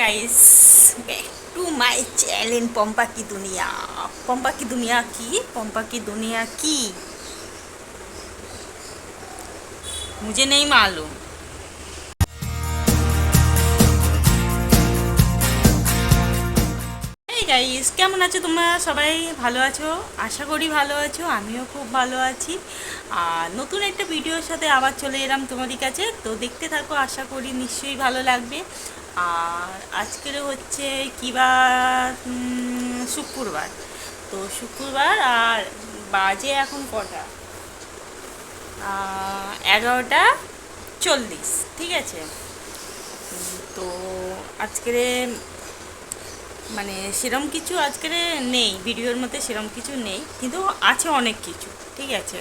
Guys back to my channel Pampa की दुनिया। पंपा की दुनिया की पंपा की दुनिया की मुझे नहीं मालूम। এই গাইস কেমন আছো তোমরা? সবাই ভালো আছো? আশা করি ভালো আছো, আমিও খুব ভালো আছি। আর নতুন একটা ভিডিওর সাথে আবার চলে এলাম তোমাদের কাছে, তো দেখতে থাকো, আশা করি নিশ্চয়ই ভালো লাগবে। আর আজকের হচ্ছে কিবার শুক্রবার। তো শুক্রবার আর বাজে এখন কটা? 11:40। ঠিক আছে। তো আজকের মানে সেরম কিছু আজকের নেই, ভিডিওর মধ্যে সেরম কিছু নেই, কিন্তু আছে অনেক কিছু। ঠিক আছে,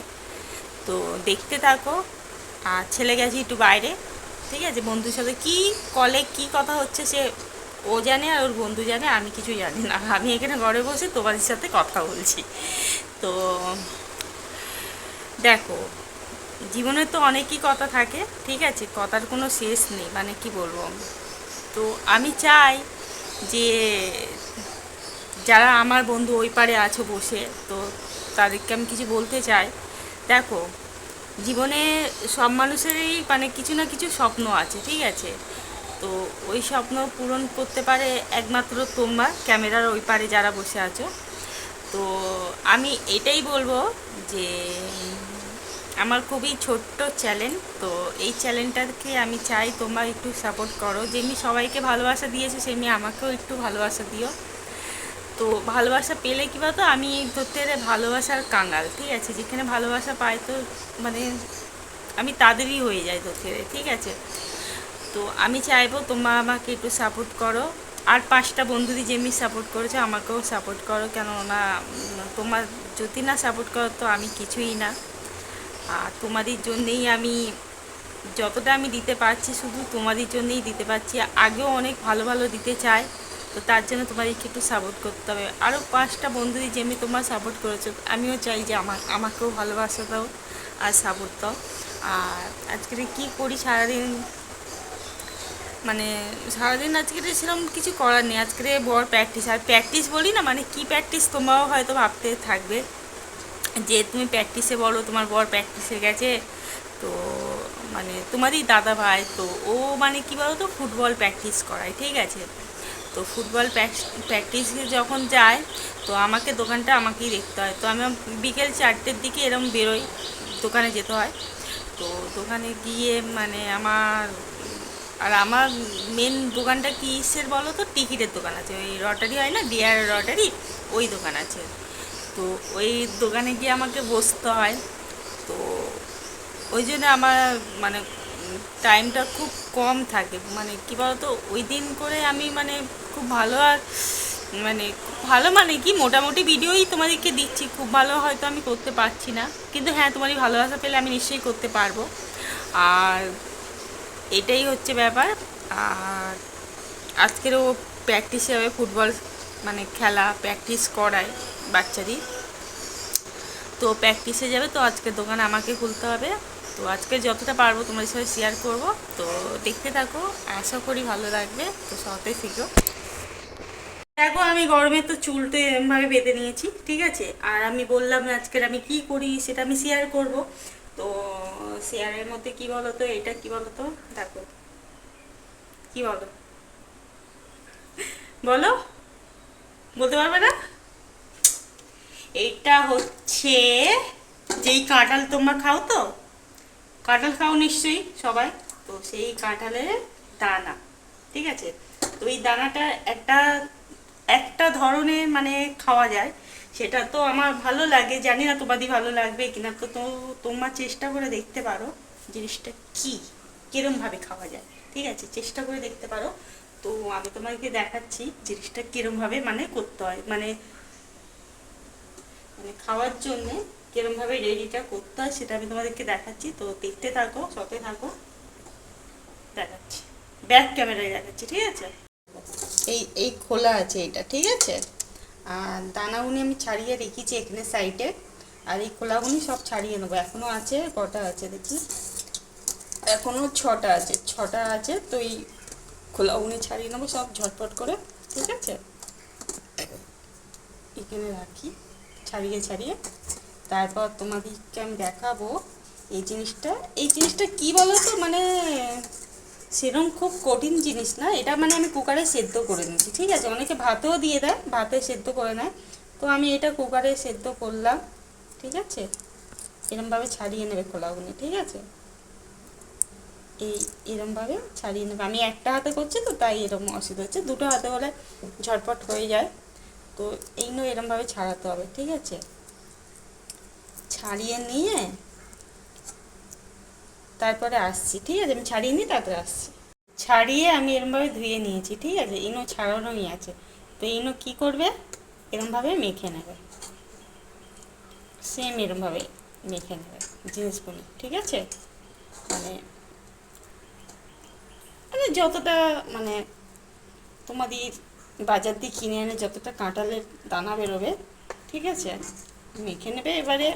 তো দেখতে থাকো। আর ছেলে গেছে একটু বাইরে। ঠিক আছে, বন্ধুর সাথে কি কলে কি কথা হচ্ছে সে ও জানে আর ওর বন্ধু জানে, আমি কিছু জানি না। আমি এখানে ঘরে বসে তোমাদের সাথে কথা বলছি। তো দেখো, জীবনে তো অনেকই কথা থাকে। ঠিক আছে, কথার কোনো শেষ নেই, মানে কি বলবো। তো আমি চাই যে যারা আমার বন্ধু ওই পারে আছো বসে, তো তাদেরকে আমি কিছু বলতে চাই। দেখো, জীবনে সব মানুষেরই মানে কিছু না কিছু স্বপ্ন আছে। ঠিক আছে, তো ওই স্বপ্ন পূরণ করতে পারে একমাত্র তোমরা ক্যামেরার ওই পারে যারা বসে আছো। তো আমি এটাই বলবো যে আমার খুবই ছোট্ট চ্যালেঞ্জ, তো এই চ্যালেঞ্জটাকে আমি চাই তোমরা একটু সাপোর্ট করো। যেমনি সবাইকে ভালোবাসা দিয়েছো সেমনি আমাকেও একটু ভালোবাসা দিও। তো ভালোবাসা পেলে কী বলতো, আমি ধরতে গেলে ভালোবাসার কাঙাল। ঠিক আছে, যেখানে ভালোবাসা পাই তো মানে আমি তাদেরই হয়ে যাই ধরতে গেলে। ঠিক আছে, তো আমি চাইবো তোমরা আমাকে একটু সাপোর্ট করো। আর 5টা বন্ধুদি যেমনি সাপোর্ট করেছো আমাকেও সাপোর্ট করো, কেননা তোমার যদি না সাপোর্ট করো তো আমি কিছুই না। আর তোমাদের জন্যেই আমি যতটা আমি দিতে পারছি শুধু তোমাদের জন্যই দিতে পারছি। আগেও অনেক ভালো ভালো দিতে চাই, তো তার জন্য তোমাদেরকে একটু সাপোর্ট করতে হবে। আরও 5টা বন্ধুদের যেমনি তোমরা সাপোর্ট করেছো, আমিও চাই যে আমাকেও ভালোবাসা দাও আর সাপোর্ট দাও। আর আজকে কি করি সারাদিন, মানে সারাদিন আজকে সেরকম কিছু করার নেই। আজকে বড় প্র্যাকটিস, আর প্র্যাকটিস বলি না মানে কি প্র্যাকটিস তোমরাও হয়তো ভাবতে থাকবে যে তুমি প্র্যাকটিসে বলো তোমার বর প্র্যাকটিসে গেছে। তো মানে তোমারই দাদা ভাই, তো ও মানে কী বলো তো ফুটবল প্র্যাকটিস করায়। ঠিক আছে, তো ফুটবল প্র্যাকটিসে যখন যায় তো আমাকে দোকানটা আমাকেই দেখতে হয়। তো আমি বিকেল 4টের দিকে এরম বেরোই, দোকানে যেতে হয়। তো দোকানে গিয়ে মানে আমার মেন দোকানটা কিসের বলো তো, টিকিটের দোকান আছে। ওই রটারি হয় না, ডিয়ার রটারি, ওই দোকান আছে। তো ওই দোকানে গিয়ে আমাকে বসতে হয়। তো ওই জন্য আমার মানে টাইমটা খুব কম থাকে। মানে কী বলতো, ওই দিন করে আমি মানে খুব ভালো আর মানে খুব ভালো মানে কি মোটামুটি ভিডিওই তোমাদেরকে দিচ্ছি। খুব ভালো হয়তো আমি করতে পারছি না, কিন্তু হ্যাঁ তোমারই ভালোবাসা পেলে আমি নিশ্চয়ই করতে পারবো। আর এটাই হচ্ছে ব্যাপার। আর আজকেরও প্র্যাকটিসে হবে ফুটবল, মানে খেলা প্র্যাকটিস করায় বাচ্চাদের। তো প্র্যাকটিসে যাবে, তো আজকে দোকান আমাকে খুলতে হবে। তো আজকে যতটা পারবো তোমাদের সাথে শেয়ার করব। তো দেখতে থাকো, আশা করি ভালো লাগবে। তো সাথে থেকো। দেখো, আমি গরমে তো চুল তো এরমভাবে বেঁধে নিয়েছি। ঠিক আছে, আর আমি বললাম আজকের আমি কি করি সেটা আমি শেয়ার করব। তো শেয়ারের মধ্যে কি বলো তো, এটা কি বলো তো, দেখো কি বলো, বলো, বলতে পারবে না? এইটা হচ্ছে যেই কাঁঠাল তোমরা খাও, তো কাঁঠাল খাও নিশ্চয়ই সবাই, তো সেই কাঁঠালের দানা। ঠিক আছে, তো এই দানাটা একটা একটা ধরনের মানে খাওয়া যায়। সেটা তো আমার ভালো লাগে, জানি না তোমাদের ভালো লাগবে কিনা। তো তোমরা চেষ্টা করে দেখতে পারো জিনিসটা কি কিরমভাবে খাওয়া যায়। ঠিক আছে, চেষ্টা করে দেখতে পারো। তো আমি তোমাকে দেখাচ্ছি জিনিসটা কিরমভাবে মানে করতে হয়, মানে মানে খাওয়ার জন্যে কিরমভাবে রেডিটা করতে হয় সেটা আমি তোমাদেরকে দেখাচ্ছি। তো দেখতে থাকো, সাথে থাকো, দেখাচ্ছি, ব্যাক ক্যামেরায় দেখাচ্ছি। ঠিক আছে, এই এই খোলা আছে এটা। ঠিক আছে, আর দানাগুনি আমি ছাড়িয়ে রেখেছি এখানে সাইডে। আর এই খোলাগুনি সব ছাড়িয়ে নেবো। এখনও আছে, কটা আছে দেখি, এখনও 6টা আছে, 6টা আছে। তো এই খোলা উনি ছাড়িয়ে নেবো সব ঝটপট করে, ঠিক আছে। এখানে রাখি ছাড়িয়ে ছাড়িয়ে, তারপর তোমাদেরকে আমি দেখাবো এই জিনিসটা কি বলো তো, মানে সেরকম খুব কঠিন জিনিস না এটা, মানে আমি কুকারে সেদ্ধ করে নিচ্ছি, ঠিক আছে। অনেকে ভাতেও দিয়ে দেয়, ভাতে সেদ্ধ করে নেয়, তো আমি এটা কুকারে সেদ্ধ করলাম, ঠিক আছে। এরমভাবে ছাড়িয়ে নেবে খোলাগুনি, ঠিক আছে। এরমভাবে ছাড়িয়ে নেবে, আমি একটা হাতে করছি তো তাই এরকম অসুবিধা হচ্ছে, দুটো হাতে হলে ঝটপট হয়ে যায়। তো এরমভাবে ছাড়াতে হবে, ঠিক আছে। ছাড়িয়ে নিয়ে তারপরে আসছি, ঠিক আছে। আমি ছাড়িয়ে নিই তারপরে আসছি। ছাড়িয়ে আমি এরমভাবে ধুয়ে নিয়েছি, ঠিক আছে। ছাড়ানোই আছে, তো কি করবে, এরমভাবে মেখে নেবে, সেম এরমভাবে মেখে নেবে জিনিসগুলো, ঠিক আছে। মানে মানে যতটা মানে তোমাদের বাজার দিয়ে কিনে এনে যতটা কাঁঠালের দানা বেরোবে, ঠিক আছে, মেখে নেবে। এবারে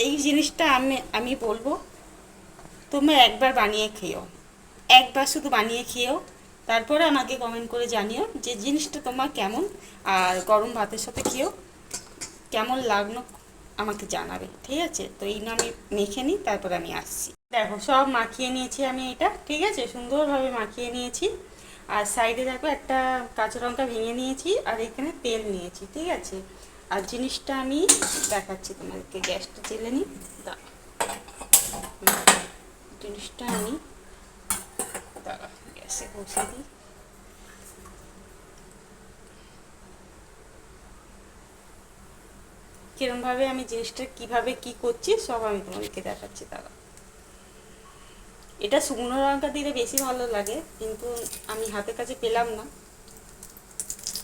এই জিনিসটা আমি বলবো তোমরা একবার বানিয়ে খেও, একবার শুধু বানিয়ে খেও, তারপরে আমাকে কমেন্ট করে জানিও যে জিনিসটা তোমার কেমন, আর গরম ভাতের সাথে খেও, কেমন লাগলো আমাকে জানাবে, ঠিক আছে। তো আমি মেখে নিই, তারপর আমি আসছি। দেখো সব মাখিয়ে নিয়েছি আমি এটা, ঠিক আছে, সুন্দরভাবে মাখিয়ে নিয়েছি। আর সাইডে দেখো একটা কাঁচা লঙ্কা ভেঙে নিয়েছি, আর এখানে তেল নিয়েছি, ঠিক আছে। আর জিনিসটা আমি দেখাচ্ছি তোমাদেরকে, গ্যাসটা জেলে নিই, জিনিসটা আমি গ্যাসে বসে দিই। কিরমভাবে আমি জিনিসটা কিভাবে কি করছি সব আমি তোমাদেরকে দেখাচ্ছি। এটা শুকনো লঙ্কা দিলে বেশি ভালো লাগে, কিন্তু আমি হাতের কাছে পেলাম না,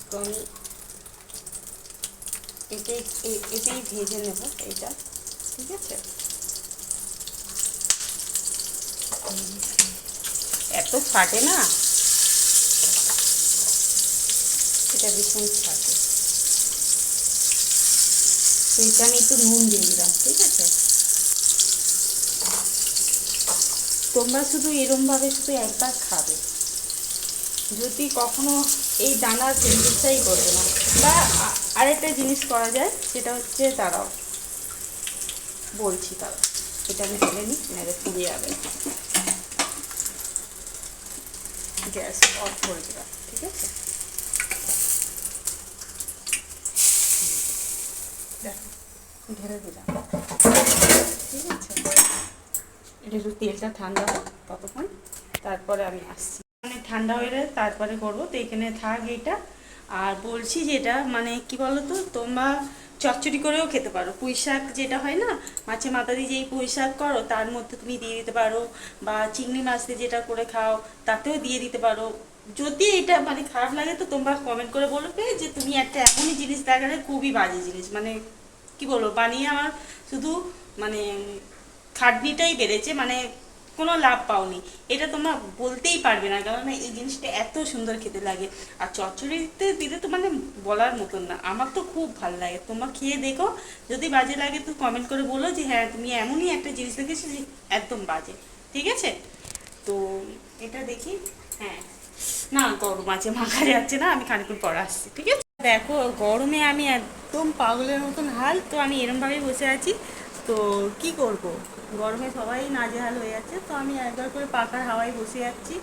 তো আমি এটাই ভেজে নেব এটা, ঠিক আছে। এত ফাটে না, এটা ভীষণ ফাটে। তো এটা আমি একটু নুন দিয়ে দিলাম, ঠিক আছে। তোমরা শুধু এরমভাবে শুধু একবার খাবে, যদি কখনো এই দানার চেষ্টাই করবে না। বা আরেকটা জিনিস করা যায়, সেটা হচ্ছে দাঁড়াও বলছি, তারা এটা আমি ফেলে নিই, মেরে পুড়ে যাবে। গ্যাস অফ করে দিলাম, ঠিক আছে। দেখো ঢেলে দিলাম, ঠিক আছে। এটা একটু তেলটা ঠান্ডা হোক ততক্ষণ, তারপরে আমি আসছি। মানে ঠান্ডা হয়ে গেলে তারপরে করবো, তো এখানে থাক এটা। আর বলছি যেটা মানে কি বলতো, তোমরা চচ্চড়ি করেও খেতে পারো, পুঁই শাক যেটা হয় না, মাছে মাথা দিয়ে যেই পুঁই শাক করো তার মধ্যে তুমি দিয়ে দিতে পারো, বা চিংড়ি মাছ দিয়ে যেটা করে খাও তাতেও দিয়ে দিতে পারো। যদি এটা মানে খারাপ লাগে তো তোমরা কমেন্ট করে বলবে যে তুমি একটা এমনই জিনিস দেখালে, খুবই বাজে জিনিস, মানে কি বলবো, বানিয়ে আমার শুধু মানে খাটনিটাই বেড়েছে, মানে কোনো লাভ পাওনি। এটা তোমরা বলতেই পারবে না, কারণ এই জিনিসটা এত সুন্দর খেতে লাগে। আর চচ্চড়িতে দিলে তো মানে বলার মতন না, আমার তো খুব ভালো লাগে। তোমরা খেয়ে দেখো, যদি বাজে লাগে তো কমেন্ট করে বলো যে হ্যাঁ তুমি এমনই একটা জিনিস দেখেছো যে একদম বাজে, ঠিক আছে। তো এটা দেখি, হ্যাঁ না গরম আছে, মাখা যাচ্ছে না, আমি খানিকক্ষণ পর আসছি, ঠিক আছে। দেখো গরমে আমি একদম পাগলের মতন হাল, তো আমি এরমভাবেই বসে আছি। তো কি করব, গরমে সবাই নাজেহাল হয়ে যাচ্ছে, তো আমি একবার করে পাখার হাওয়ায় বসে যাচ্ছি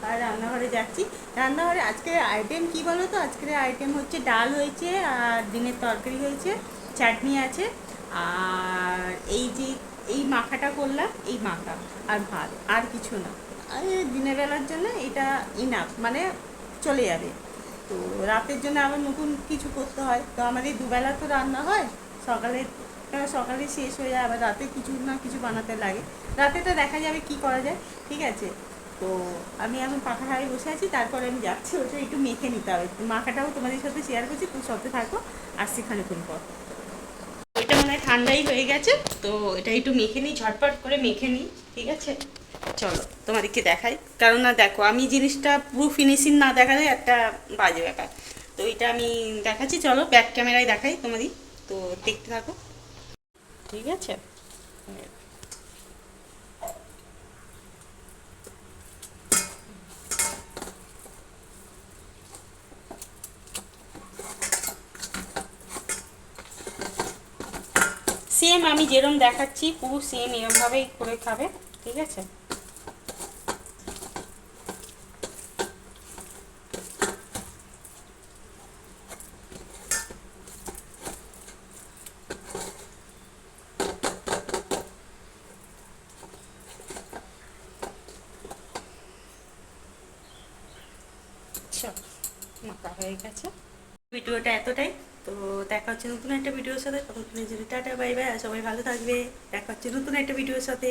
আর রান্নাঘরে যাচ্ছি। রান্নাঘরে আজকের আইটেম কি বলো তো, আজকের আইটেম হচ্ছে ডাল হয়েছে, আর ডিমের তরকারি হয়েছে, চাটনি আছে, আর এই মাখাটা করলাম, এই মাখা আর ভাত, আর কিছু না। আর দিনের বেলার জন্য এটা ইনাফ, মানে চলে যাবে। তো রাতের জন্য আবার নতুন কিছু করতে হয়, তো আমাদের দুবেলা তো রান্না হয়, সকালে সকালে শেষ হয়ে যায়, আবার রাতে কিছু না কিছু বানাতে লাগে। রাতেটা দেখা যাবে কি করা যায়, ঠিক আছে। তো আমি এখন পাখা হাওয়ায় বসে আছি, তারপরে আমি যাচ্ছি, ওটা একটু মেখে নিতে হবে, মাখাটাও তোমাদের সাথে শেয়ার করছি, তুমি সাথে থাকো, আসছি খানিক্ষণ পর। ওইটা মনে হয় ঠান্ডাই হয়ে গেছে, তো এটা একটু মেখে নিই, ঝটপট করে মেখে নিই, ঠিক আছে। চলো তোমাদেরকে দেখাই, কারণ না দেখো আমি জিনিসটা পুরো ফিনিশিং না দেখালে একটা বাজে ব্যাপার। তো এটা আমি দেখাচ্ছি, চলো ব্যাক ক্যামেরায় দেখাই তোমাদের, তো দেখতে থাকো, ঠিক আছে। সেম আমি যেরকম দেখাচ্ছি পুরো সেম এরমভাবেই করে খাবে, ঠিক আছে? মাখা হয়ে গেছে। ভিডিওটা এতটাই। তো দেখা হচ্ছে নতুন একটা ভিডিওর সাথে, ততক্ষণে যদি টাটা বাই বাই, আর সবাই ভালো থাকবে। দেখা হচ্ছে নতুন একটা ভিডিওর সাথে।